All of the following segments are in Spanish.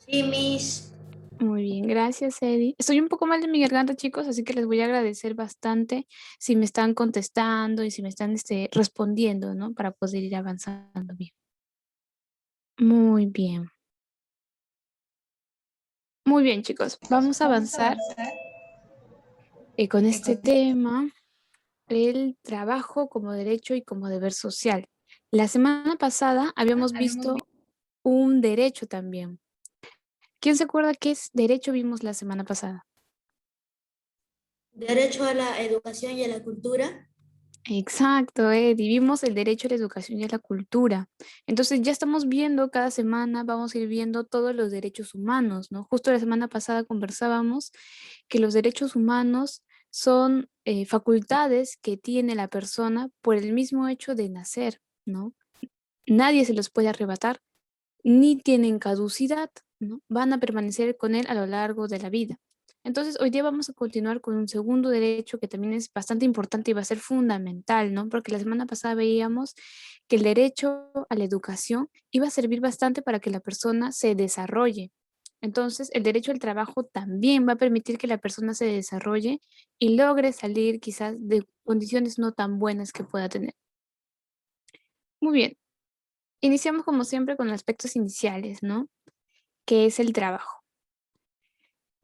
Sí, Miss. Muy bien, gracias, Eddie. Estoy un poco mal de mi garganta, chicos, así que les voy a agradecer bastante si me están contestando y si me están respondiendo, ¿no? Para poder ir avanzando bien. Muy bien. Muy bien, chicos. Vamos a Vamos a avanzar avanzar. con este tema, el trabajo como derecho y como deber social. La semana pasada habíamos Habíamos visto visto un derecho también. ¿Quién se acuerda qué es derecho vimos la semana pasada? derecho a la educación y a la cultura. Exacto, vivimos el derecho a la educación y a la cultura. Entonces ya estamos viendo cada semana, vamos a ir viendo todos los derechos humanos, ¿no? Justo la semana pasada conversábamos que los derechos humanos son facultades que tiene la persona por el mismo hecho de nacer, ¿no? Nadie se los puede arrebatar, ni tienen caducidad, ¿no? Van a permanecer con él a lo largo de la vida. Entonces, hoy día vamos a continuar con un segundo derecho que también es bastante importante y va a ser fundamental, ¿no? Porque la semana pasada veíamos que el derecho a la educación iba a servir bastante para que la persona se desarrolle. Entonces, el derecho al trabajo también va a permitir que la persona se desarrolle y logre salir quizás de condiciones no tan buenas que pueda tener. Muy bien, iniciamos como siempre con los aspectos iniciales, ¿no? Que es el trabajo.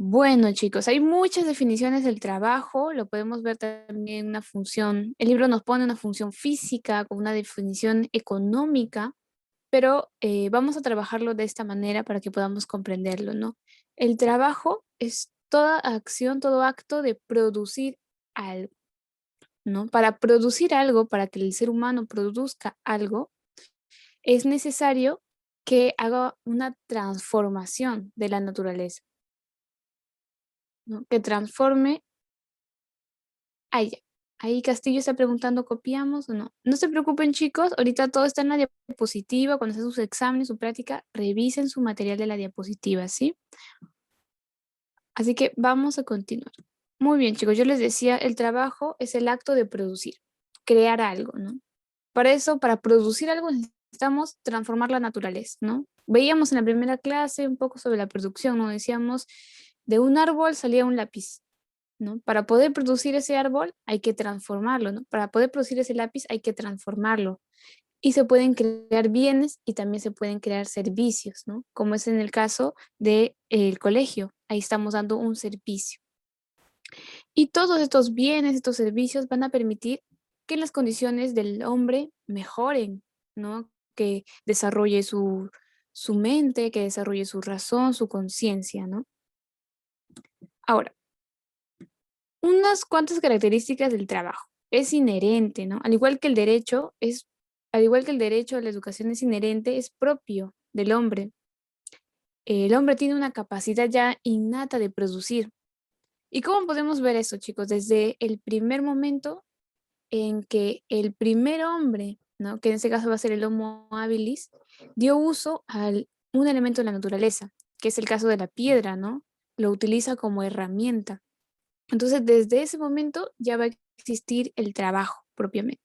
Bueno, chicos, hay muchas definiciones del trabajo, lo podemos ver también en una función, el libro nos pone una función física con una definición económica, pero vamos a trabajarlo de esta manera para que podamos comprenderlo, ¿no? El trabajo es toda acción, todo acto de producir algo, ¿no? Para producir algo, para que el ser humano produzca algo, es necesario que haga una transformación de la naturaleza, ¿no? Que transforme. Ahí ya. Ahí Castillo está preguntando, ¿copiamos o no? No se preocupen, chicos, ahorita todo está en la diapositiva, cuando hacen sus exámenes, su práctica, revisen su material de la diapositiva, ¿sí? Así que vamos a continuar. Muy bien, chicos, yo les decía, el trabajo es el acto de producir, crear algo, ¿no? Para eso, para producir algo necesitamos transformar la naturaleza, ¿no? Veíamos en la primera clase un poco sobre la producción, ¿no? Decíamos, de un árbol salía un lápiz, ¿no? Para poder producir ese árbol hay que transformarlo, ¿no? Para poder producir ese lápiz hay que transformarlo. Y se pueden crear bienes y también se pueden crear servicios, ¿no? Como es en el caso del colegio. Ahí estamos dando un servicio. Y todos estos bienes, estos servicios van a permitir que las condiciones del hombre mejoren, ¿no? Que desarrolle su mente, que desarrolle su razón, su conciencia, ¿no? Ahora, unas cuantas características del trabajo. Es inherente, ¿no? Al igual que el derecho a la educación es inherente, es propio del hombre. El hombre tiene una capacidad ya innata de producir. ¿Y cómo podemos ver eso, chicos? Desde el primer momento en que el primer hombre, ¿no? Que en este caso va a ser el Homo habilis, dio uso a un elemento de la naturaleza, que es el caso de la piedra, ¿no? Lo utiliza como herramienta. Entonces, desde ese momento ya va a existir el trabajo propiamente.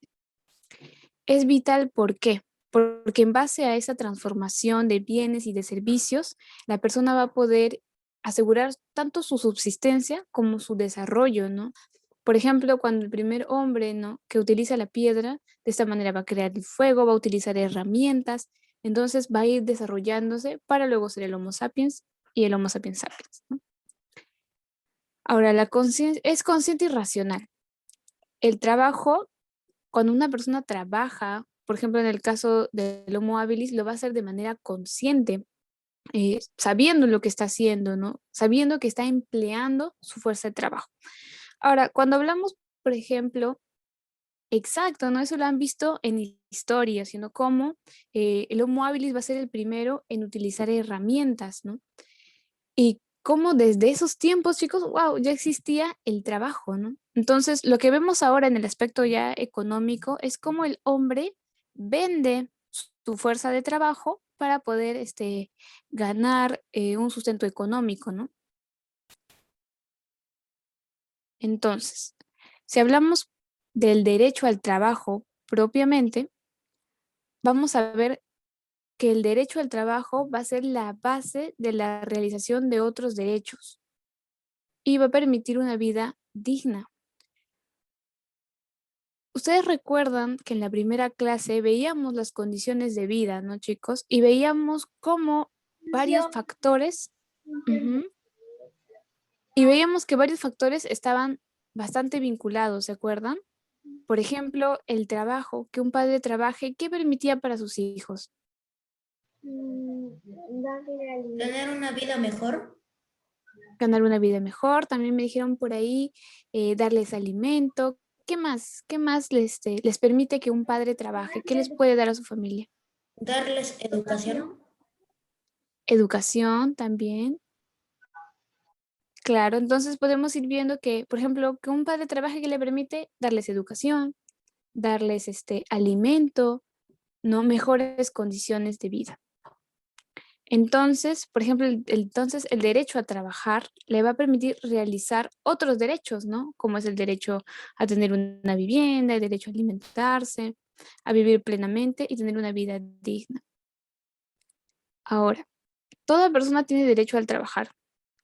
Es vital, ¿por qué? Porque en base a esa transformación de bienes y de servicios, la persona va a poder asegurar tanto su subsistencia como su desarrollo, ¿no? Por ejemplo, cuando el primer hombre, ¿no? Que utiliza la piedra, de esta manera va a crear el fuego, va a utilizar herramientas, entonces va a ir desarrollándose para luego ser el Homo sapiens y el Homo sapiens sapiens, ¿no? Ahora, la conciencia es consciente y racional. El trabajo, cuando una persona trabaja, por ejemplo, en el caso del Homo habilis, lo va a hacer de manera consciente, sabiendo lo que está haciendo, ¿no? Sabiendo que está empleando su fuerza de trabajo. Ahora, cuando hablamos, por ejemplo, exacto, ¿no? Eso lo han visto en historia, sino como el Homo habilis va a ser el primero en utilizar herramientas, ¿no? Y cómo desde esos tiempos, chicos, wow, ya existía el trabajo, ¿no? Entonces, lo que vemos ahora en el aspecto ya económico es cómo el hombre vende su fuerza de trabajo para poder ganar un sustento económico, ¿no? Entonces, si hablamos del derecho al trabajo propiamente, vamos a ver que el derecho al trabajo va a ser la base de la realización de otros derechos y va a permitir una vida digna. Ustedes recuerdan que en la primera clase veíamos las condiciones de vida, ¿no, chicos? Y veíamos cómo varios factores, ujú, y veíamos que varios factores estaban bastante vinculados, ¿se acuerdan? Por ejemplo, el trabajo, que un padre trabaje, ¿qué permitía para sus hijos? Tener una vida mejor. Ganar una vida mejor, también me dijeron por ahí, darles alimento. ¿Qué más? ¿Qué más les permite que un padre trabaje? ¿Qué les puede dar a su familia? Darles educación. Educación también. Claro, entonces podemos ir viendo que, por ejemplo, que un padre trabaje que le permite darles educación, darles alimento, ¿no? Mejores condiciones de vida. Entonces, por ejemplo, entonces el derecho a trabajar le va a permitir realizar otros derechos, ¿no? Como es el derecho a tener una vivienda, el derecho a alimentarse, a vivir plenamente y tener una vida digna. Ahora, toda persona tiene derecho al trabajar.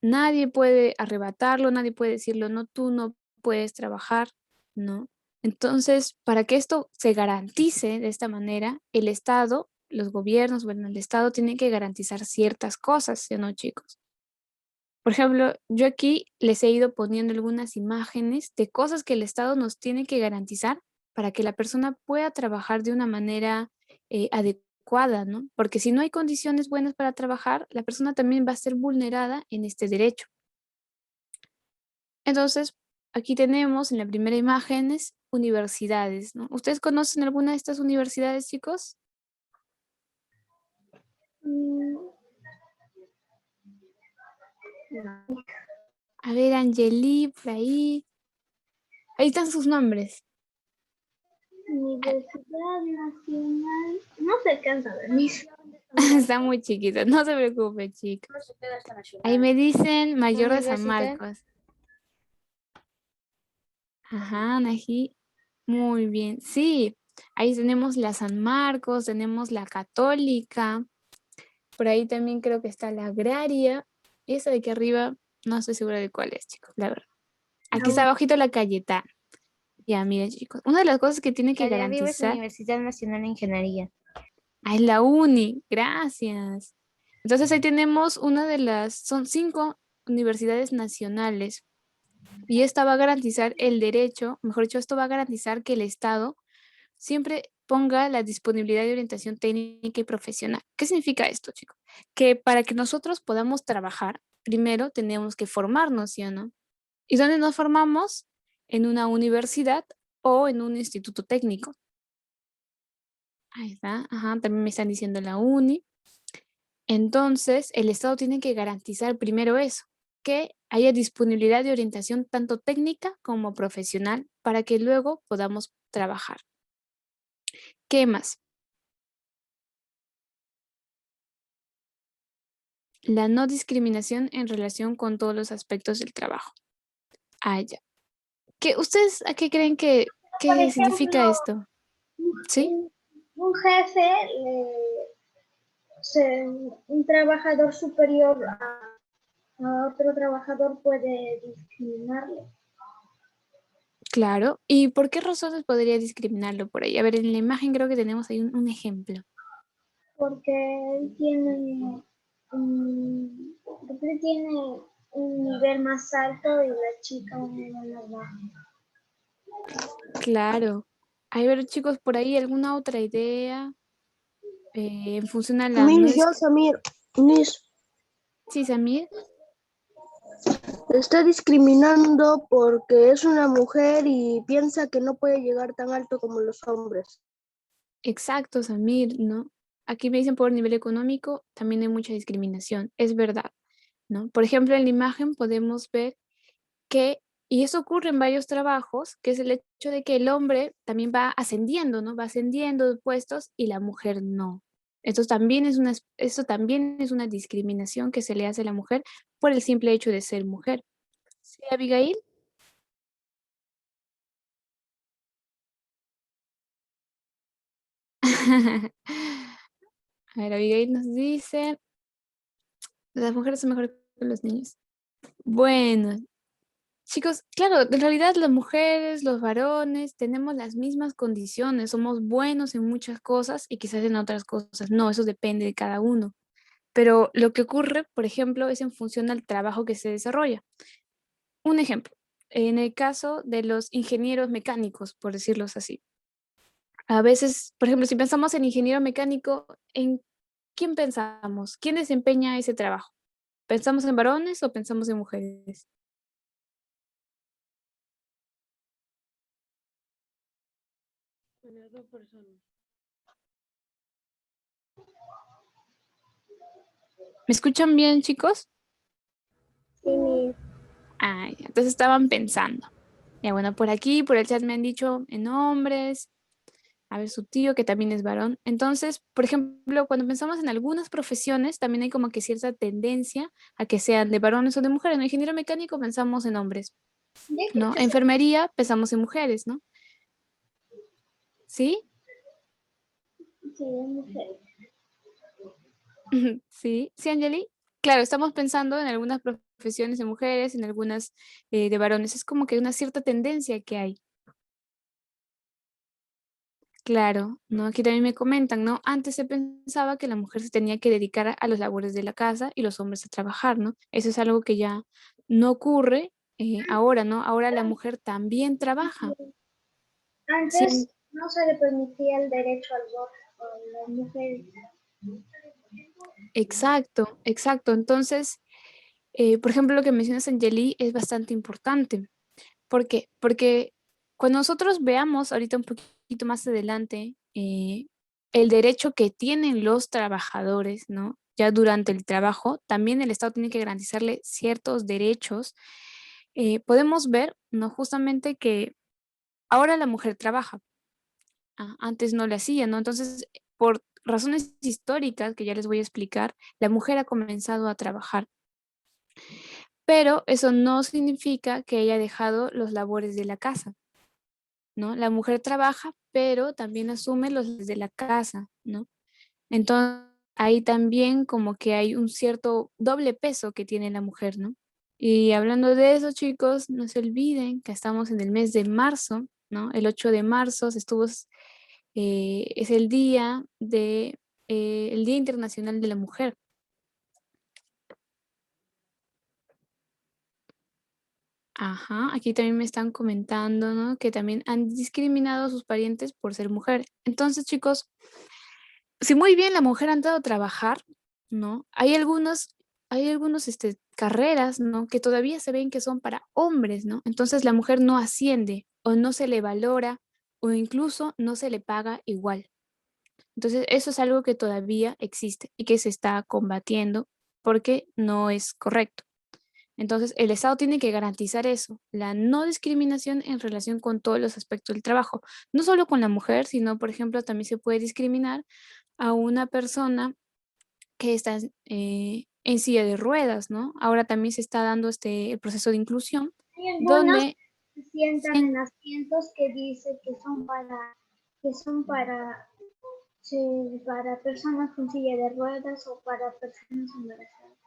Nadie puede arrebatarlo, nadie puede decirlo, no, tú no puedes trabajar, ¿no? Entonces, para que esto se garantice de esta manera, el Estado, los gobiernos, bueno, el Estado tiene que garantizar ciertas cosas, ¿sí o no, chicos? Por ejemplo, yo aquí les he ido poniendo algunas imágenes de cosas que el Estado nos tiene que garantizar para que la persona pueda trabajar de una manera adecuada, ¿no? Porque si no hay condiciones buenas para trabajar, la persona también va a ser vulnerada en este derecho. Entonces, aquí tenemos en la primera imágenes universidades, ¿no? ¿Ustedes conocen alguna de estas universidades, chicos? A ver, Angeli, por ahí. Ahí están sus nombres. Universidad Nacional. No se alcanza a ver. Está muy chiquita, no se preocupe, chicos. Ahí me dicen Mayor de San Universidad. Marcos. Ajá, Nají. Muy bien. Sí, ahí tenemos la San Marcos, tenemos la Católica. Por ahí también creo que está la Agraria. Y esa de aquí arriba, no estoy segura de cuál es, chicos, la verdad. Aquí está abajito la Cayetana. Ya, miren, chicos. Una de las cosas que tiene que La de arriba es garantizar Universidad Nacional de Ingeniería. es la UNI. Gracias. Entonces ahí tenemos una de las, son 5 universidades nacionales. Y esta va a garantizar el derecho, mejor dicho, esto va a garantizar que el Estado siempre ponga la disponibilidad de orientación técnica y profesional. ¿Qué significa esto, chicos? Que para que nosotros podamos trabajar, primero tenemos que formarnos, ¿sí o no? ¿Y dónde nos formamos? En una universidad o en un instituto técnico. Ahí está, ajá, también me están diciendo la uni. Entonces, el Estado tiene que garantizar primero eso, que haya disponibilidad de orientación tanto técnica como profesional para que luego podamos trabajar. ¿Qué más? La no discriminación en relación con todos los aspectos del trabajo. Ah, ya. ¿Ustedes a qué creen Por que significa ejemplo, esto? ¿Sí? un jefe, un trabajador superior a otro trabajador puede discriminarle. Claro. ¿Y por qué razones podría discriminarlo por ahí? A ver, en la imagen creo que tenemos ahí un ejemplo. Porque él tiene un nivel más alto y la chica un nivel más bajo. Claro. A ver, chicos, por ahí alguna otra idea en función a la no Miss, yo, discriminación. Samir, Miss, Sí, Samir. está discriminando porque es una mujer y piensa que no puede llegar tan alto como los hombres. Exacto, Samir, ¿no? Aquí me dicen por nivel económico, también hay mucha discriminación, es verdad, ¿no? Por ejemplo, en la imagen podemos ver que, y eso ocurre en varios trabajos, que es el hecho de que el hombre también va ascendiendo, ¿no? Va ascendiendo de puestos y la mujer no. Esto también es una discriminación que se le hace a la mujer por el simple hecho de ser mujer. ¿Sí, Abigail? A ver, Abigail nos dice, las mujeres son mejores que los niños. Bueno, chicos, claro, en realidad las mujeres, los varones, tenemos las mismas condiciones, somos buenos en muchas cosas y quizás en otras cosas no, eso depende de cada uno. Pero lo que ocurre, por ejemplo, es en función al trabajo que se desarrolla. Un ejemplo, en el caso de los ingenieros mecánicos, por decirlos así. A veces, por ejemplo, si pensamos en ingeniero mecánico, ¿en quién pensamos? ¿Quién desempeña ese trabajo? ¿Pensamos en varones o pensamos en mujeres? Las dos personas. ¿Me escuchan bien, chicos? Sí, Ah, ya, entonces estaban pensando. Ya bueno, por aquí, por el chat me han dicho en hombres, a ver, su tío que también es varón. Entonces, por ejemplo, cuando pensamos en algunas profesiones, también hay como que cierta tendencia a que sean de varones o de mujeres. En ingeniero mecánico pensamos en hombres, ya que ¿no? Enfermería pensamos en mujeres, ¿no? ¿Sí? sí, es mujer. Sí, sí, Angeli. Claro, estamos pensando en algunas profesiones de mujeres, en algunas de varones. Es como que una cierta tendencia que hay. Claro, ¿no? Aquí también me comentan, ¿no? Antes se pensaba que la mujer se tenía que dedicar a los labores de la casa y los hombres a trabajar, ¿no? Eso es algo que ya no ocurre ahora, ¿no? Ahora la mujer también trabaja. Sí, Antes no se le permitía el derecho al voto a las mujeres. exacto, exacto. Entonces, por ejemplo, lo que mencionas, Angeli, es bastante importante. ¿Por qué? Porque cuando nosotros veamos ahorita un poquito más adelante el derecho que tienen los trabajadores, ¿no? Ya durante el trabajo, también el Estado tiene que garantizarle ciertos derechos. Podemos ver, ¿no? Justamente que ahora la mujer trabaja, antes no lo hacía, ¿no? Entonces, por razones históricas que ya les voy a explicar, la mujer ha comenzado a trabajar. Pero eso no significa que haya dejado los labores de la casa. ¿No? La mujer trabaja, pero también asume los de la casa, ¿no? Entonces, ahí también como que hay un cierto doble peso que tiene la mujer, ¿no? Y hablando de eso, chicos, no se olviden que estamos en el mes de marzo, ¿no? El 8 de marzo es el Día Internacional de la Mujer. Ajá, aquí también me están comentando, ¿no? Que también han discriminado a sus parientes por ser mujer. Entonces, chicos, si muy bien la mujer ha entrado a trabajar, ¿no? Hay algunos carreras, ¿no? Que todavía se ven que son para hombres, ¿no? Entonces la mujer no asciende o no se le valora o incluso no se le paga igual. Entonces eso es algo que todavía existe y que se está combatiendo porque no es correcto. Entonces, el Estado tiene que garantizar eso, la no discriminación en relación con todos los aspectos del trabajo. No solo con la mujer, sino, por ejemplo, también se puede discriminar a una persona que está en silla de ruedas, ¿no? Ahora también se está dando el proceso de inclusión, Hay algunos donde que se sientan sí, en asientos que dice que son sí, para personas con silla de ruedas o para personas embarazadas.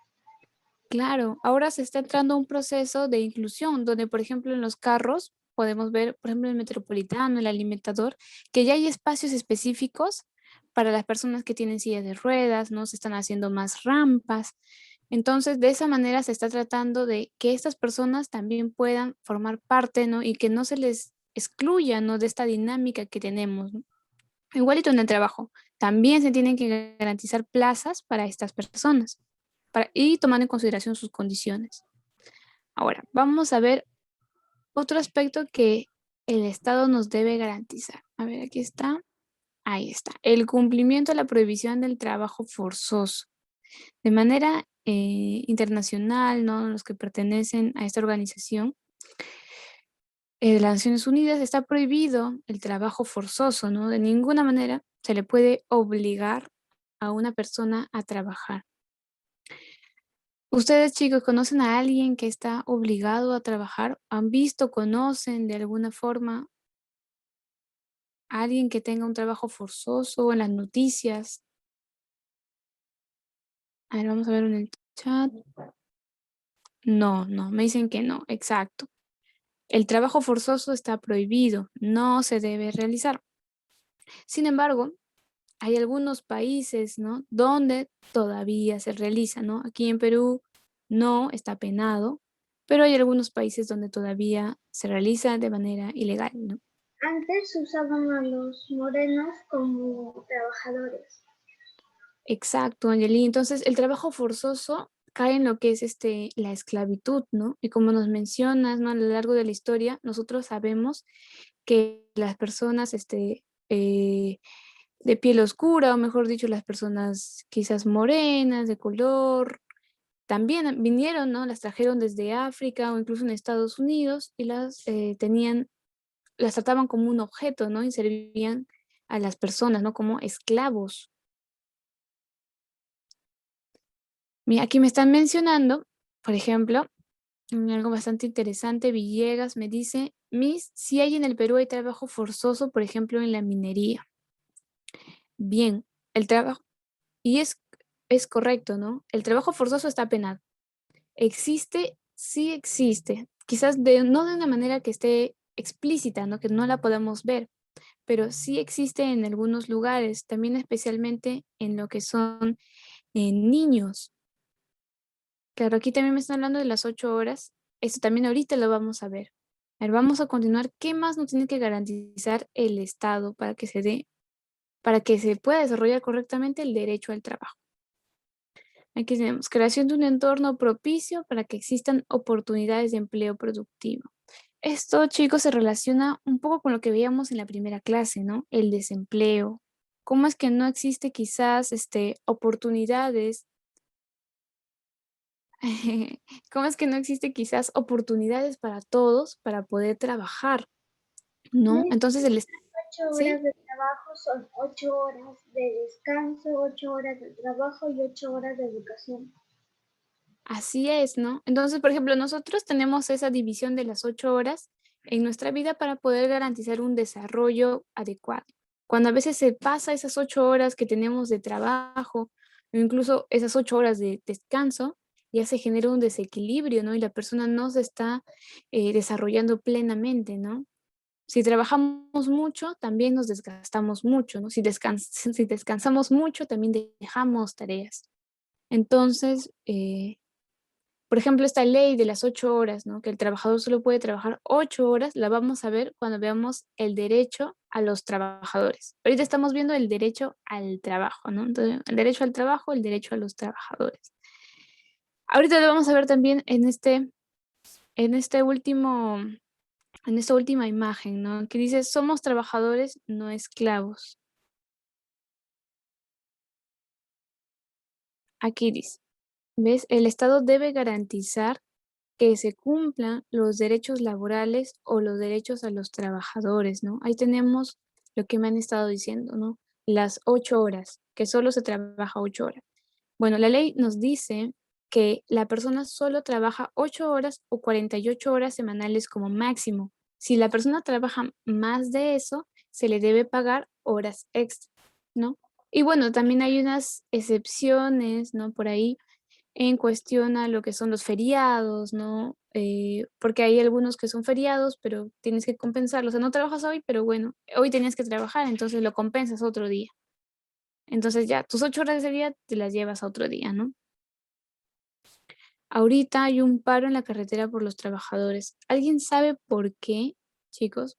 claro, ahora se está entrando a un proceso de inclusión, donde, por ejemplo, en los carros podemos ver, por ejemplo, el metropolitano, el alimentador, que ya hay espacios específicos para las personas que tienen silla de ruedas, ¿no? Se están haciendo más rampas. Entonces, de esa manera se está tratando de que estas personas también puedan formar parte, ¿no? Y que no se les excluya, ¿no? De esta dinámica que tenemos, ¿no? Igualito en el trabajo, también se tienen que garantizar plazas para estas personas y tomando en consideración sus condiciones. Ahora, vamos a ver otro aspecto que el Estado nos debe garantizar. A ver, aquí está. Ahí está. El cumplimiento de la prohibición del trabajo forzoso. De manera internacional, ¿no? Los que pertenecen a esta organización de las Naciones Unidas está prohibido el trabajo forzoso, ¿no? De ninguna manera se le puede obligar a una persona a trabajar. ¿Ustedes, chicos, conocen a alguien que está obligado a trabajar? ¿Han visto, conocen de alguna forma a alguien que tenga un trabajo forzoso en las noticias? A ver, vamos a ver en el chat. No, me dicen que no, exacto. El trabajo forzoso está prohibido, no se debe realizar. Sin embargo, hay algunos países, ¿no?, donde todavía se realiza, ¿no? Aquí en Perú no está penado, pero hay algunos países donde todavía se realiza de manera ilegal, ¿no? Antes usaban a los morenos como trabajadores. Exacto, Angeli. Entonces, el trabajo forzoso cae en lo que es la esclavitud, ¿no? Y como nos mencionas, ¿no?, a lo largo de la historia, nosotros sabemos que las personas de piel oscura, o mejor dicho, las personas quizás morenas, de color, también vinieron, ¿no? Las trajeron desde África o incluso en Estados Unidos y las trataban como un objeto, ¿no? Y servían a las personas, ¿no?, como esclavos. Mira, aquí me están mencionando, por ejemplo, algo bastante interesante. Villegas me dice: Miss, si hay en el Perú hay trabajo forzoso, por ejemplo, en la minería. Bien, el trabajo, y es correcto, ¿no? El trabajo forzoso está penado. ¿Existe? Sí existe. Quizás no de una manera que esté explícita, ¿no?, que no la podamos ver, pero sí existe en algunos lugares, también especialmente en lo que son niños. Claro, aquí también me están hablando de las 8 horas. Esto también ahorita lo vamos a ver. A ver, vamos a continuar. ¿Qué más nos tiene que garantizar el Estado para que se pueda desarrollar correctamente el derecho al trabajo? Aquí tenemos creación de un entorno propicio para que existan oportunidades de empleo productivo. Esto, chicos, se relaciona un poco con lo que veíamos en la primera clase, ¿no? El desempleo. ¿Cómo es que no existe quizás oportunidades? ¿Cómo es que no existe quizás oportunidades para todos para poder trabajar, ¿no? Entonces, 8 ¿sí? horas de trabajo son 8 horas de descanso, 8 horas de trabajo y 8 horas de educación. Así es, ¿no? Entonces, por ejemplo, nosotros tenemos esa división de las 8 horas en nuestra vida para poder garantizar un desarrollo adecuado. Cuando a veces se pasa esas 8 horas que tenemos de trabajo, o incluso esas 8 horas de descanso, ya se genera un desequilibrio, ¿no? Y la persona no se está desarrollando plenamente, ¿no? Si trabajamos mucho, también nos desgastamos mucho, ¿no? Si descansamos mucho, también dejamos tareas. Entonces, por ejemplo, esta ley de las 8 horas, ¿no?, que el trabajador solo puede trabajar 8 horas, la vamos a ver cuando veamos el derecho a los trabajadores. Ahorita estamos viendo el derecho al trabajo, ¿no? Entonces, el derecho al trabajo, el derecho a los trabajadores. Ahorita lo vamos a ver también en este último, en esta última imagen, ¿no?, que dice: somos trabajadores, no esclavos. Aquí dice, ¿ves? El Estado debe garantizar que se cumplan los derechos laborales o los derechos a los trabajadores, ¿no? Ahí tenemos lo que me han estado diciendo, ¿no? Las 8 horas, que solo se trabaja 8 horas. Bueno, la ley nos dice que la persona solo trabaja 8 horas o 48 horas semanales como máximo. Si la persona trabaja más de eso, se le debe pagar horas extra, ¿no? Y bueno, también hay unas excepciones, ¿no?, por ahí en cuestión a lo que son los feriados, ¿no? Porque hay algunos que son feriados, pero tienes que compensarlos. O sea, no trabajas hoy, pero bueno, hoy tenías que trabajar, entonces lo compensas otro día. Entonces ya, tus 8 horas de día te las llevas a otro día, ¿no? Ahorita hay un paro en la carretera por los trabajadores. ¿Alguien sabe por qué, chicos?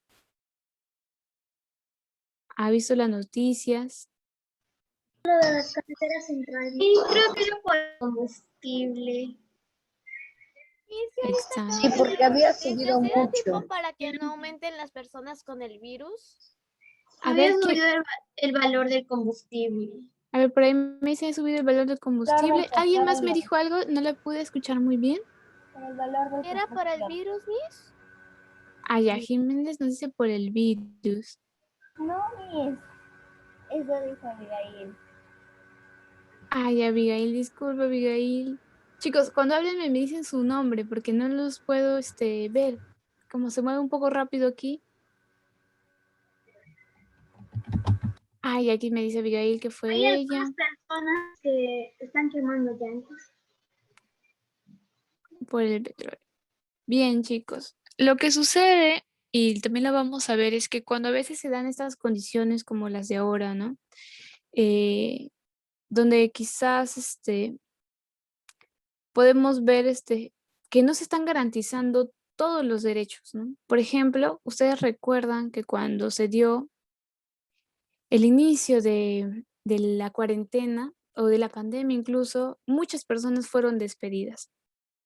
¿Ha visto las noticias? Lo de las carreteras centrales. Sí, creo que era por combustible. Exacto. Sí, porque había subido ¿Era mucho. tipo para que no aumenten las personas con el virus? A Había ver, subido el valor del combustible. a ver, por ahí me dice: ha subido el valor del combustible. ¿Alguien más me dijo algo? No la pude escuchar muy bien. El valor del ¿Era para el virus, Miss? Ah, ya, Jiménez nos dice por el virus. No, Miss. Eso dijo Abigail. Ay, Abigail, disculpa, Abigail. Chicos, cuando hablen me dicen su nombre porque no los puedo ver. Como se mueve un poco rápido aquí. Ay, aquí me dice Abigail que fue Hay ella. algunas Personas que están quemando llantas. Por el petróleo. Bien, chicos. Lo que sucede, y también lo vamos a ver, es que cuando a veces se dan estas condiciones como las de ahora, ¿no? Donde quizás podemos ver que no se están garantizando todos los derechos, ¿no? Por ejemplo, ustedes recuerdan que cuando se dio el inicio de la cuarentena o de la pandemia incluso, muchas personas fueron despedidas.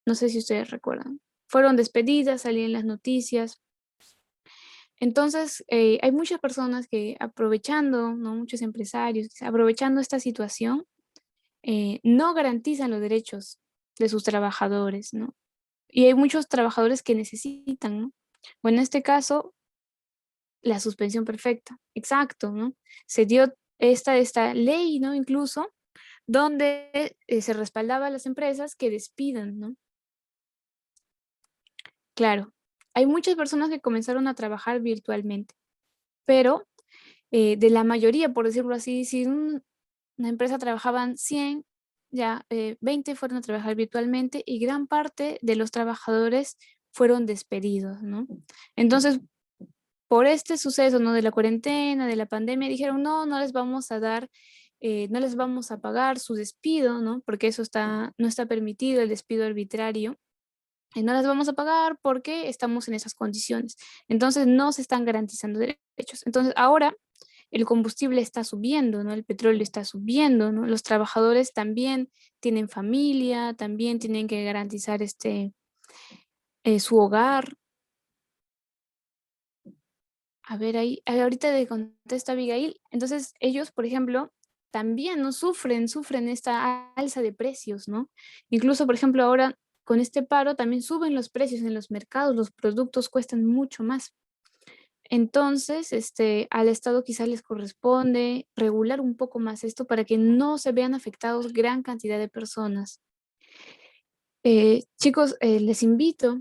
No sé si ustedes recuerdan. Fueron despedidas, salían en las noticias. Entonces, hay muchas personas que aprovechando, ¿no? Muchos empresarios, aprovechando esta situación, no garantizan los derechos de sus trabajadores, ¿no? Y hay muchos trabajadores que necesitan, ¿no? Bueno, en este caso, la suspensión perfecta, exacto, ¿no? Se dio esta ley, ¿no? Incluso, donde se respaldaba a las empresas que despidan, ¿no? Claro, hay muchas personas que comenzaron a trabajar virtualmente, pero de la mayoría, por decirlo así, si una empresa trabajaban 100, ya 20 fueron a trabajar virtualmente y gran parte de los trabajadores fueron despedidos, ¿no? Entonces, por este suceso, ¿no? De la cuarentena, de la pandemia, dijeron, no, no les vamos a dar, no les vamos a pagar su despido, ¿no? Porque eso no está permitido, el despido arbitrario. Y no las vamos a pagar porque estamos en esas condiciones. Entonces, no se están garantizando derechos. Entonces, ahora el combustible está subiendo, ¿no? El petróleo está subiendo, ¿no? Los trabajadores también tienen familia, también tienen que garantizar su hogar. A ver, ahorita le contesta Abigail. Entonces, ellos, por ejemplo, también no sufren esta alza de precios, ¿no? Incluso, por ejemplo, ahora con este paro también suben los precios en los mercados, los productos cuestan mucho más. Entonces, al Estado quizás les corresponde regular un poco más esto para que no se vean afectados gran cantidad de personas. Chicos, les invito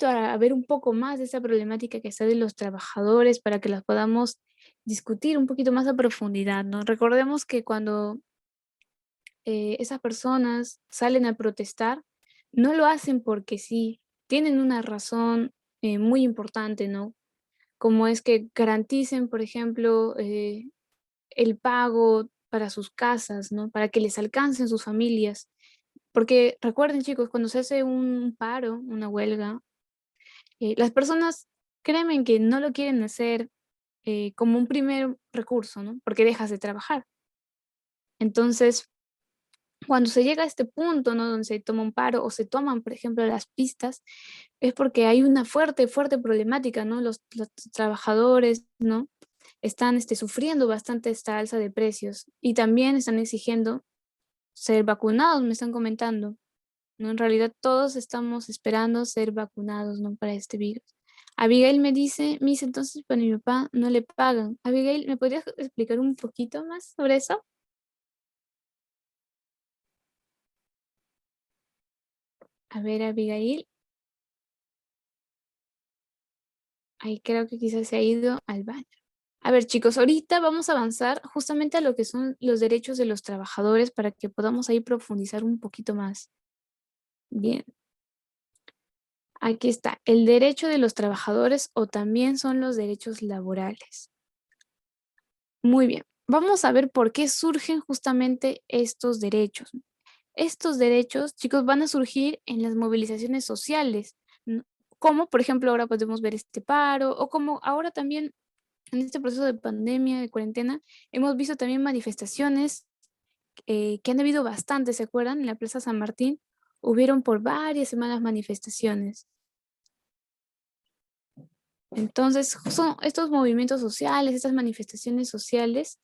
a ver un poco más de esa problemática que está de los trabajadores para que las podamos discutir un poquito más a profundidad, ¿no? Recordemos que cuando esas personas salen a protestar, no lo hacen porque sí, tienen una razón muy importante, ¿no? Como es que garanticen, por ejemplo, el pago para sus casas, ¿no? Para que les alcancen sus familias. Porque recuerden, chicos, cuando se hace un paro, una huelga, las personas, créanme que no lo quieren hacer como un primer recurso, ¿no? Porque dejas de trabajar. Entonces, cuando se llega a este punto, ¿no? Donde se toma un paro o se toman, por ejemplo, las pistas, es porque hay una fuerte problemática, ¿no? Los trabajadores, ¿no? Están sufriendo bastante esta alza de precios y también están exigiendo ser vacunados, me están comentando, ¿no? En realidad todos estamos esperando ser vacunados, ¿no? Para este virus. Abigail me dice, Miss, entonces para mi papá no le pagan. Abigail, ¿me podrías explicar un poquito más sobre eso? A ver, Abigail. Ahí creo que quizás se ha ido al baño. A ver, chicos, ahorita vamos a avanzar justamente a lo que son los derechos de los trabajadores para que podamos ahí profundizar un poquito más. Bien. Aquí está, el derecho de los trabajadores o también son los derechos laborales. Muy bien, vamos a ver por qué surgen justamente estos derechos. Estos derechos, chicos, van a surgir en las movilizaciones sociales, ¿no? Como, por ejemplo, ahora podemos ver este paro o como ahora también en este proceso de pandemia, de cuarentena, hemos visto también manifestaciones que han habido bastantes, ¿se acuerdan? En la Plaza San Martín hubieron por varias semanas manifestaciones. Entonces, son estos movimientos sociales, estas manifestaciones sociales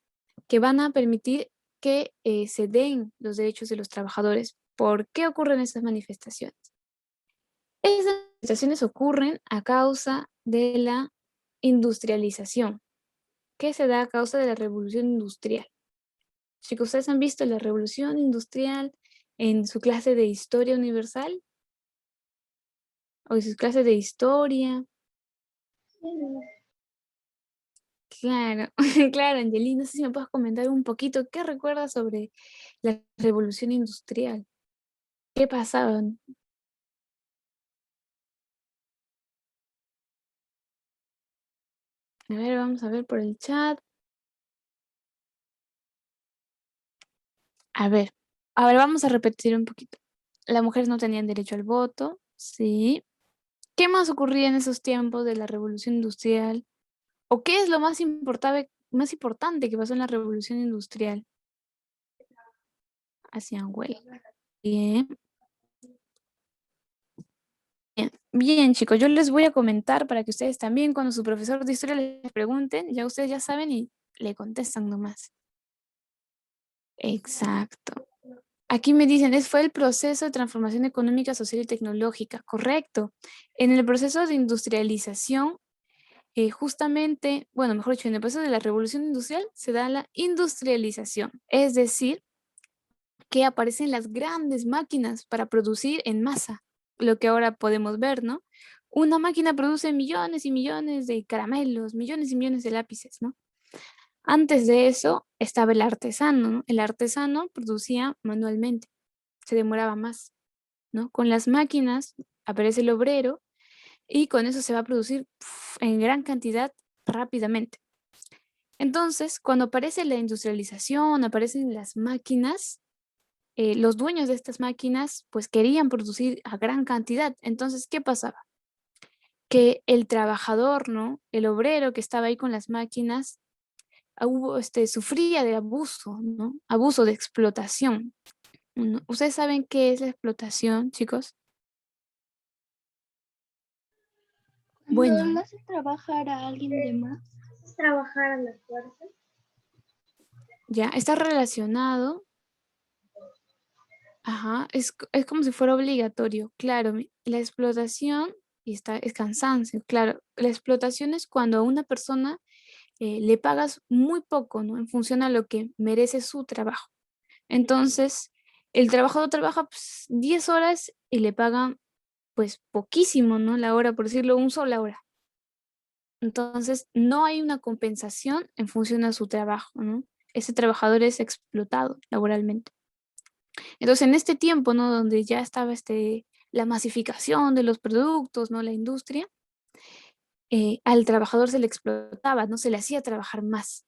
que van a permitir que se den los derechos de los trabajadores. ¿Por qué ocurren estas manifestaciones? Estas manifestaciones ocurren a causa de la industrialización, que se da a causa de la revolución industrial. Chicos, ¿ustedes han visto la revolución industrial en su clase de historia universal? ¿O en sus clases de historia? Claro, claro, Angelina, no sé si me puedes comentar un poquito, ¿qué recuerdas sobre la revolución industrial? ¿Qué pasaba? A ver, vamos a ver por el chat. A ver, vamos a repetir un poquito. Las mujeres no tenían derecho al voto, sí. ¿Qué más ocurría en esos tiempos de la revolución industrial? ¿O qué es lo más importante que pasó en la revolución industrial? Hacían huelga. Bien, bien, bien, chicos, yo les voy a comentar para que ustedes también, cuando su profesor de historia les pregunten, ya ustedes ya saben y le contestan nomás. Exacto. Aquí me dicen, fue el proceso de transformación económica, social y tecnológica. Correcto. En el proceso de industrialización, justamente, bueno, mejor dicho, en el proceso de la revolución industrial se da la industrialización. Es decir, que aparecen las grandes máquinas para producir en masa, lo que ahora podemos ver, ¿no? Una máquina produce millones y millones de caramelos, millones y millones de lápices, ¿no? Antes de eso estaba el artesano, ¿no? El artesano producía manualmente, se demoraba más, ¿no? Con las máquinas aparece el obrero y con eso se va a producir en gran cantidad rápidamente. Entonces, cuando aparece la industrialización, aparecen las máquinas, los dueños de estas máquinas pues querían producir a gran cantidad. Entonces, ¿qué pasaba? Que el trabajador, ¿no? El obrero que estaba ahí con las máquinas, sufría de abuso, ¿no? Abuso de explotación. ¿No? ¿Ustedes saben qué es la explotación, chicos? Cuando Bueno, no hace trabajar a alguien de más. Es trabajar a la fuerza. ya está relacionado. Ajá, es como si fuera obligatorio. Claro, la explotación es cansancio. Claro, la explotación es cuando a una persona le pagas muy poco, ¿no? En función a lo que merece su trabajo. Entonces, el trabajador trabaja pues, 10 horas y le pagan pues poquísimo, ¿no? La hora, por decirlo, un sola hora. Entonces, no hay una compensación en función a su trabajo, ¿no? Ese trabajador es explotado laboralmente. Entonces, en este tiempo, ¿no? Donde ya estaba la masificación de los productos, ¿no? La industria, al trabajador se le explotaba, no se le hacía trabajar más,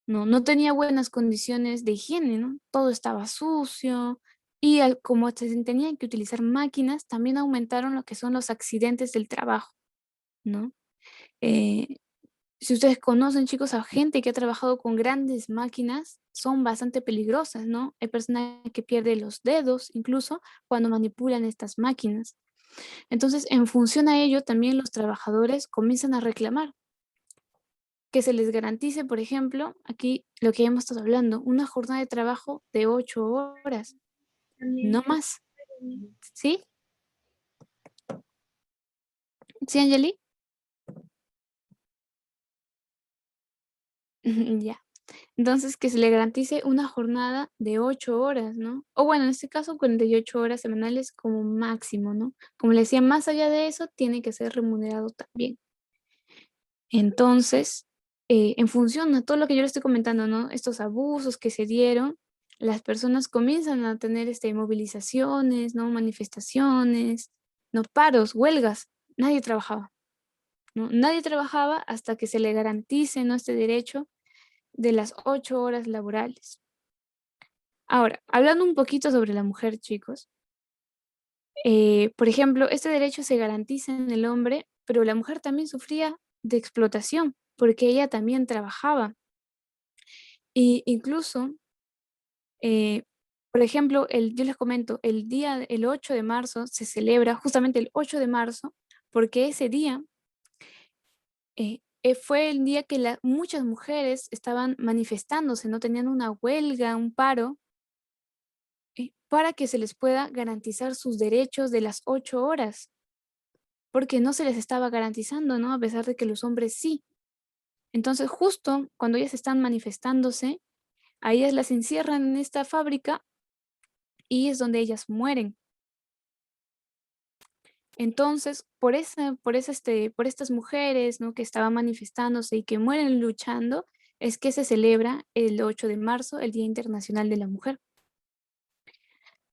¿no? No tenía buenas condiciones de higiene, ¿no? Todo estaba sucio y como se tenían que utilizar máquinas, también aumentaron lo que son los accidentes del trabajo, ¿no? Eh, si ustedes conocen, chicos, a gente que ha trabajado con grandes máquinas, son bastante peligrosas, ¿no? Hay personas que pierden los dedos incluso cuando manipulan estas máquinas. Entonces, en función a ello, también los trabajadores comienzan a reclamar que se les garantice, por ejemplo, aquí lo que hemos estado hablando, una jornada de trabajo de 8 horas, no más. ¿Sí? ¿Sí, Angeli? Ya. Entonces, que se le garantice una jornada de 8 horas, ¿no? O bueno, en este caso, 48 horas semanales como máximo, ¿no? Como le decía, más allá de eso, tiene que ser remunerado también. Entonces, en función a todo lo que yo le estoy comentando, ¿no? Estos abusos que se dieron, las personas comienzan a tener movilizaciones, ¿no? Manifestaciones, no paros, huelgas. Nadie trabajaba, ¿no? Nadie trabajaba hasta que se le garantice, ¿no? Este derecho de las 8 horas laborales. Ahora, hablando un poquito sobre la mujer, chicos, por ejemplo, este derecho se garantiza en el hombre, pero la mujer también sufría de explotación porque ella también trabajaba. Y incluso, eh, por ejemplo, yo les comento, el 8 de marzo se celebra justamente el 8 de marzo porque ese día fue el día que muchas mujeres estaban manifestándose, no tenían una huelga, un paro, para que se les pueda garantizar sus derechos de las 8 horas, porque no se les estaba garantizando, ¿no? A pesar de que los hombres sí. Entonces, justo cuando ellas están manifestándose, a ellas las encierran en esta fábrica y es donde ellas mueren. Entonces, por estas mujeres, ¿no? que estaban manifestándose y que mueren luchando, es que se celebra el 8 de marzo, el Día Internacional de la Mujer.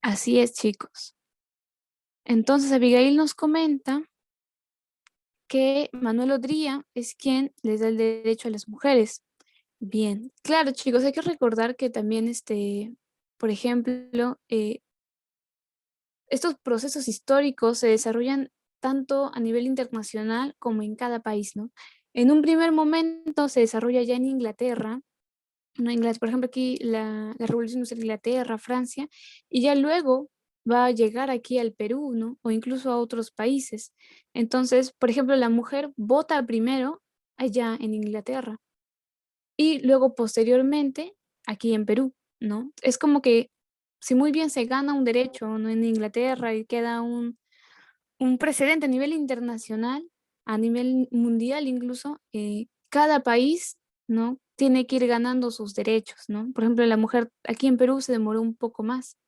Así es, chicos. Entonces, Abigail nos comenta que Manuel Odría es quien les da el derecho a las mujeres. Bien, claro, chicos, hay que recordar que también, por ejemplo, estos procesos históricos se desarrollan tanto a nivel internacional como en cada país, ¿no? En un primer momento se desarrolla ya en Inglaterra, ¿no? Por ejemplo, aquí la Revolución Industrial de Inglaterra, Francia, y ya luego va a llegar aquí al Perú, ¿no? O incluso a otros países. Entonces, por ejemplo, la mujer vota primero allá en Inglaterra y luego posteriormente aquí en Perú, ¿no? Es como que si muy bien se gana un derecho, ¿no? en Inglaterra y queda un precedente a nivel internacional, a nivel mundial incluso, cada país, ¿no? Tiene que ir ganando sus derechos, ¿no? Por ejemplo, la mujer aquí en Perú se demoró un poco más,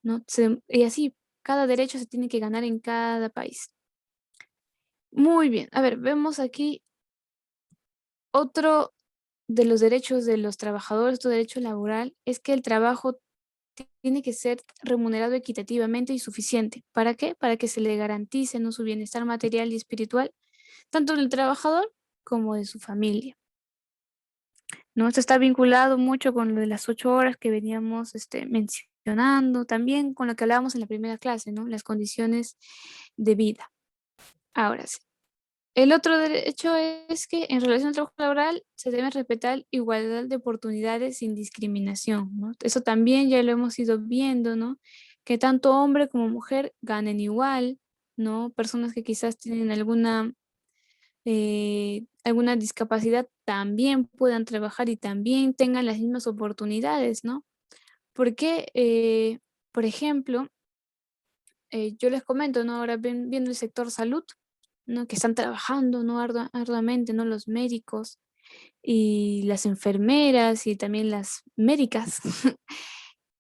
¿no? Y así, cada derecho se tiene que ganar en cada país. Muy bien, a ver, vemos aquí otro de los derechos de los trabajadores, tu derecho laboral, es que el trabajo tiene que ser remunerado equitativamente y suficiente. ¿Para qué? Para que se le garantice, ¿no? su bienestar material y espiritual, tanto del trabajador como de su familia, ¿no? Esto está vinculado mucho con lo de las 8 horas que veníamos mencionando, también con lo que hablábamos en la primera clase, ¿no? Las condiciones de vida. Ahora sí. El otro derecho es que en relación al trabajo laboral se debe respetar igualdad de oportunidades sin discriminación, ¿no? Eso también ya lo hemos ido viendo, ¿no? Que tanto hombre como mujer ganen igual, ¿no? Personas que quizás tienen alguna discapacidad también puedan trabajar y también tengan las mismas oportunidades, ¿no? Porque, por ejemplo, yo les comento, ¿no? Ahora viendo el sector salud, ¿no? Que están trabajando, ¿no? Arduamente, ¿no? Los médicos y las enfermeras y también las médicas.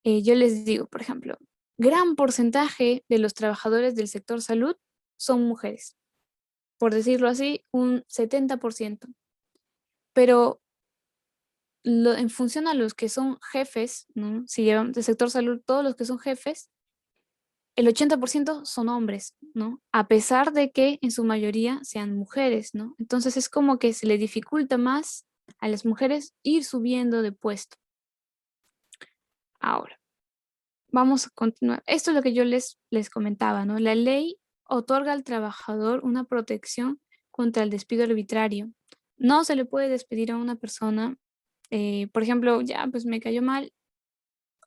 Yo les digo, por ejemplo, gran porcentaje de los trabajadores del sector salud son mujeres, por decirlo así, un 70%. Pero en función a los que son jefes, ¿no? Si llevamos del sector salud, todos los que son jefes, el 80% son hombres, ¿no? A pesar de que en su mayoría sean mujeres, ¿no? Entonces es como que se le dificulta más a las mujeres ir subiendo de puesto. Ahora, vamos a continuar. Esto es lo que yo les comentaba, ¿no? La ley otorga al trabajador una protección contra el despido arbitrario. No se le puede despedir a una persona, por ejemplo, ya, pues me cayó mal,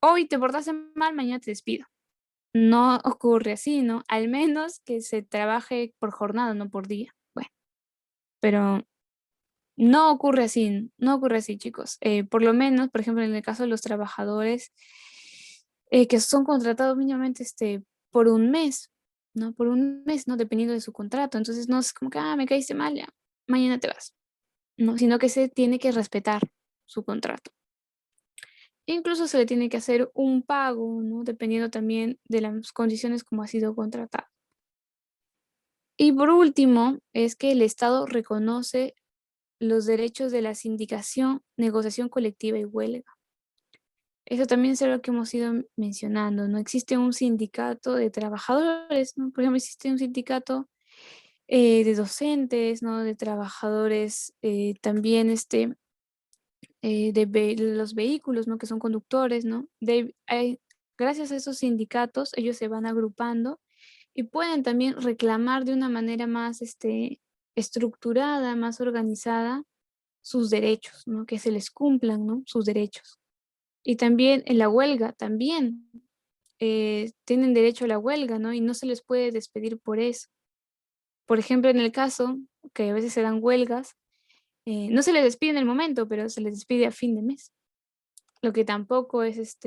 hoy te portaste mal, mañana te despido. No ocurre así, ¿no? Al menos que se trabaje por jornada, no por día. Bueno, pero no ocurre así, no ocurre así, chicos. Por lo menos, por ejemplo, en el caso de los trabajadores que son contratados mínimamente por un mes, ¿no? Por un mes, ¿no? Dependiendo de su contrato. Entonces no es como que, me caíste mal, ya, mañana te vas, ¿no? Sino que se tiene que respetar su contrato. Incluso se le tiene que hacer un pago, ¿no? Dependiendo también de las condiciones como ha sido contratado. Y por último, es que el Estado reconoce los derechos de la sindicación, negociación colectiva y huelga. Eso también es algo que hemos ido mencionando, ¿no? Existe un sindicato de trabajadores, ¿no? Por ejemplo, existe un sindicato de docentes, ¿no? De trabajadores también de los vehículos, ¿no? Que son conductores, ¿no? Gracias a esos sindicatos, ellos se van agrupando y pueden también reclamar de una manera más estructurada, más organizada sus derechos, ¿no? Que se les cumplan, ¿no? Sus derechos. Y también en la huelga, también tienen derecho a la huelga, ¿no? Y no se les puede despedir por eso. Por ejemplo, en el caso que a veces se dan huelgas, no se les despide en el momento, pero se les despide a fin de mes, lo que tampoco es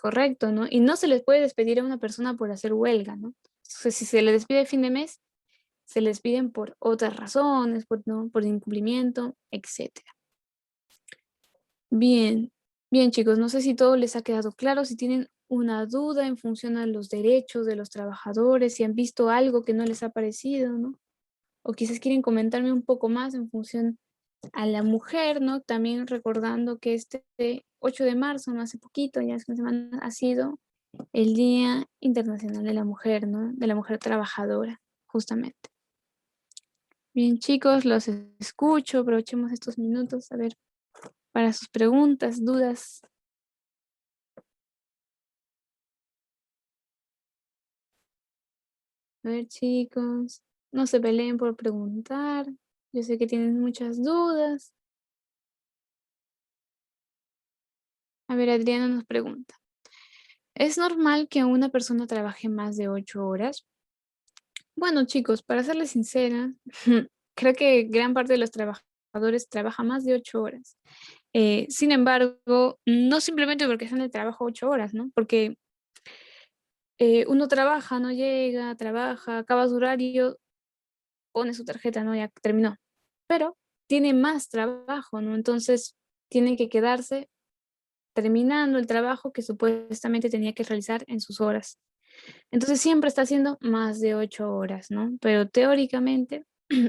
correcto, ¿no? Y no se les puede despedir a una persona por hacer huelga, ¿no? O sea, si se le despide a fin de mes, se les piden por otras razones, ¿no? Por incumplimiento, etc. Bien, Bien, chicos, no sé si todo les ha quedado claro, si tienen una duda en función a los derechos de los trabajadores, si han visto algo que no les ha parecido, ¿no? O quizás quieren comentarme un poco más en función a la mujer, ¿no? También recordando que este 8 de marzo, no hace poquito, ya hace una semana, ha sido el Día Internacional de la Mujer, ¿no? De la mujer trabajadora, justamente. Bien, chicos, los escucho, aprovechemos estos minutos, a ver, para sus preguntas, dudas. A ver, chicos, no se peleen por preguntar. Yo sé que tienen muchas dudas. A ver, Adriana nos pregunta. ¿Es normal que una persona trabaje más de 8 horas? Bueno, chicos, para serles sincera, creo que gran parte de los trabajadores trabaja más de 8 horas. Sin embargo, no simplemente porque están en el trabajo 8 horas, ¿no? Porque uno trabaja, no llega, trabaja, acaba su horario, pone su tarjeta, ¿no? Ya terminó. Pero tiene más trabajo, ¿no? Entonces tiene que quedarse terminando el trabajo que supuestamente tenía que realizar en sus horas. Entonces siempre está haciendo más de 8 horas, ¿no? Pero teóricamente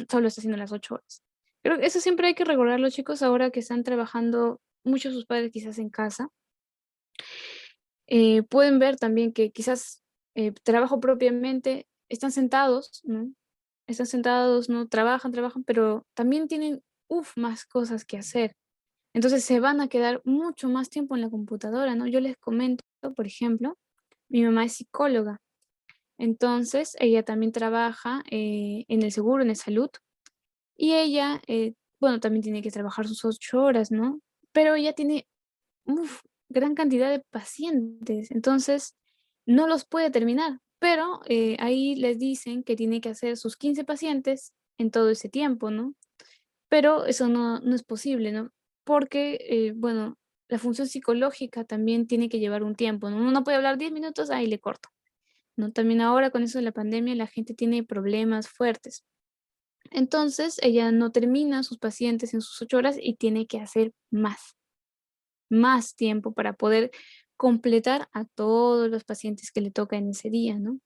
solo está haciendo las 8 horas. Creo que eso siempre hay que recordarlo, chicos, ahora que están trabajando muchos sus padres quizás en casa. Pueden ver también que quizás trabajo propiamente, están sentados, ¿no? Están sentados, ¿no? Trabajan, pero también tienen, más cosas que hacer. Entonces se van a quedar mucho más tiempo en la computadora, ¿no? Yo les comento, por ejemplo, mi mamá es psicóloga, entonces ella también trabaja en el seguro, en el salud, y ella, bueno, también tiene que trabajar sus 8 horas, ¿no? Pero ella tiene, gran cantidad de pacientes, entonces no los puede terminar, pero ahí les dicen que tiene que hacer sus 15 pacientes en todo ese tiempo, ¿no? Pero eso no es posible, ¿no? Porque, bueno, la función psicológica también tiene que llevar un tiempo, ¿no? Uno no puede hablar 10 minutos, ahí le corto, ¿no? También ahora con eso de la pandemia la gente tiene problemas fuertes. Entonces, ella no termina sus pacientes en sus 8 horas y tiene que hacer más tiempo para poder completar a todos los pacientes que le toca en ese día, ¿no?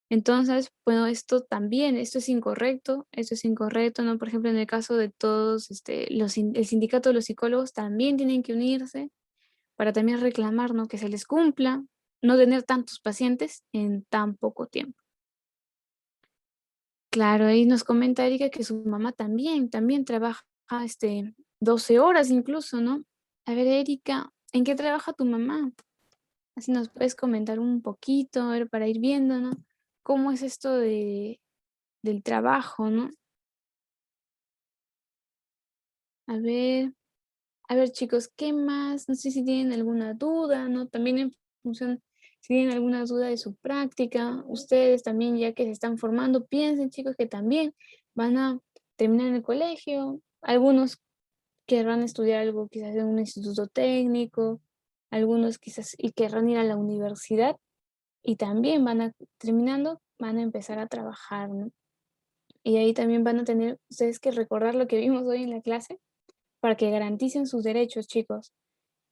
Entonces, bueno, esto es incorrecto, ¿no? Por ejemplo, en el caso de todos, el sindicato de los psicólogos también tienen que unirse para también reclamar, ¿no? Que se les cumpla, no tener tantos pacientes en tan poco tiempo. Claro, ahí nos comenta Erika que su mamá también trabaja, 12 horas incluso, ¿no? A ver, Erika, ¿en qué trabaja tu mamá? Así nos puedes comentar un poquito, a ver, para ir viendo, ¿no? ¿Cómo es esto del trabajo, ¿no? A ver, chicos, ¿qué más? No sé si tienen alguna duda, ¿no? También en función, si tienen alguna duda de su práctica, ustedes también, ya que se están formando, piensen, chicos, que también van a terminar en el colegio. Algunos querrán estudiar algo quizás en un instituto técnico, algunos quizás y querrán ir a la universidad y también terminando, van a empezar a trabajar, ¿no? Y ahí también van a tener ustedes que recordar lo que vimos hoy en la clase para que garanticen sus derechos, chicos,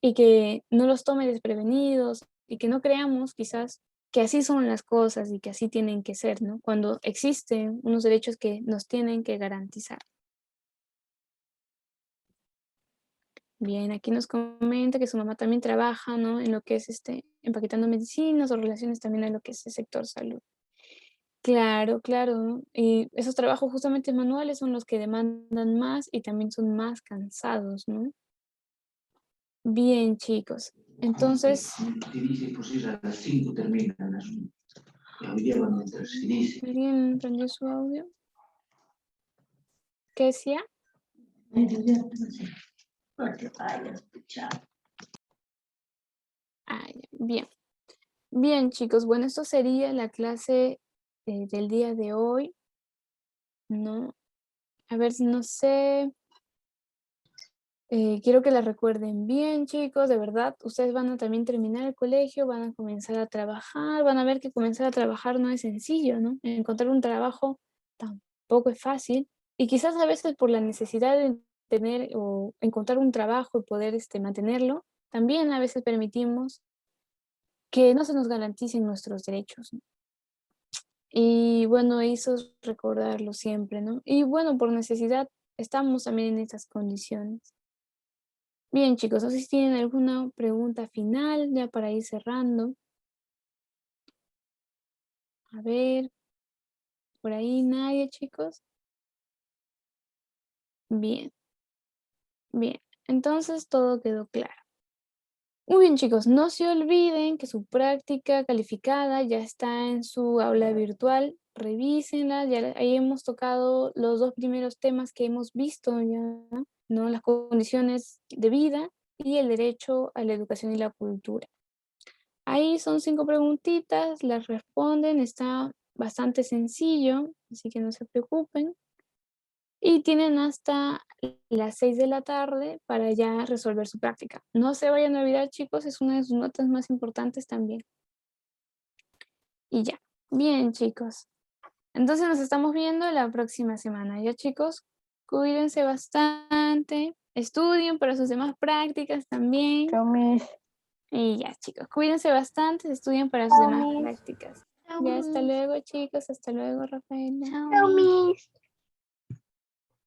y que no los tome desprevenidos y que no creamos quizás que así son las cosas y que así tienen que ser, ¿no? Cuando existen unos derechos que nos tienen que garantizar. Bien, aquí nos comenta que su mamá también trabaja, ¿no? En lo que es empaquetando medicinas o relaciones también a lo que es el sector salud. Claro, claro, ¿no? Y esos trabajos justamente manuales son los que demandan más y también son más cansados, ¿no? Bien, chicos. Entonces, ¿alguien prendió su audio? ¿Qué decía? Ah, ya, bien. Bien, chicos. Bueno, esto sería la clase del día de hoy, ¿no? A ver, si no sé. Quiero que la recuerden bien, chicos, de verdad. Ustedes van a también terminar el colegio, van a comenzar a trabajar, van a ver que comenzar a trabajar no es sencillo, ¿no? Encontrar un trabajo tampoco es fácil. Y quizás a veces por la necesidad de tener o encontrar un trabajo y poder mantenerlo, también a veces permitimos que no se nos garanticen nuestros derechos, ¿no? Y bueno, eso es recordarlo siempre, ¿no? Y bueno, por necesidad estamos también en estas condiciones. Bien, chicos, no sé si tienen alguna pregunta final ya para ir cerrando. A ver, por ahí nadie, chicos. Bien, bien. Entonces todo quedó claro. Muy bien, chicos, no se olviden que su práctica calificada ya está en su aula virtual. Revísenla, ahí hemos tocado los 2 primeros temas que hemos visto ya, ¿no? Las condiciones de vida y el derecho a la educación y la cultura. Ahí son 5 preguntitas, las responden, está bastante sencillo, así que no se preocupen. Y tienen hasta las 6 de la tarde para ya resolver su práctica. No se vayan a olvidar, chicos, es una de sus notas más importantes también. Y ya. Bien, chicos. Entonces nos estamos viendo la próxima semana. Ya, chicos, cuídense bastante, estudien para sus demás prácticas también. Chao, Miss. Y ya, chicos, cuídense bastante, estudien para sus demás Miss. prácticas. Ya, hasta luego, chicos, hasta luego, Rafaela. Chao, Miss.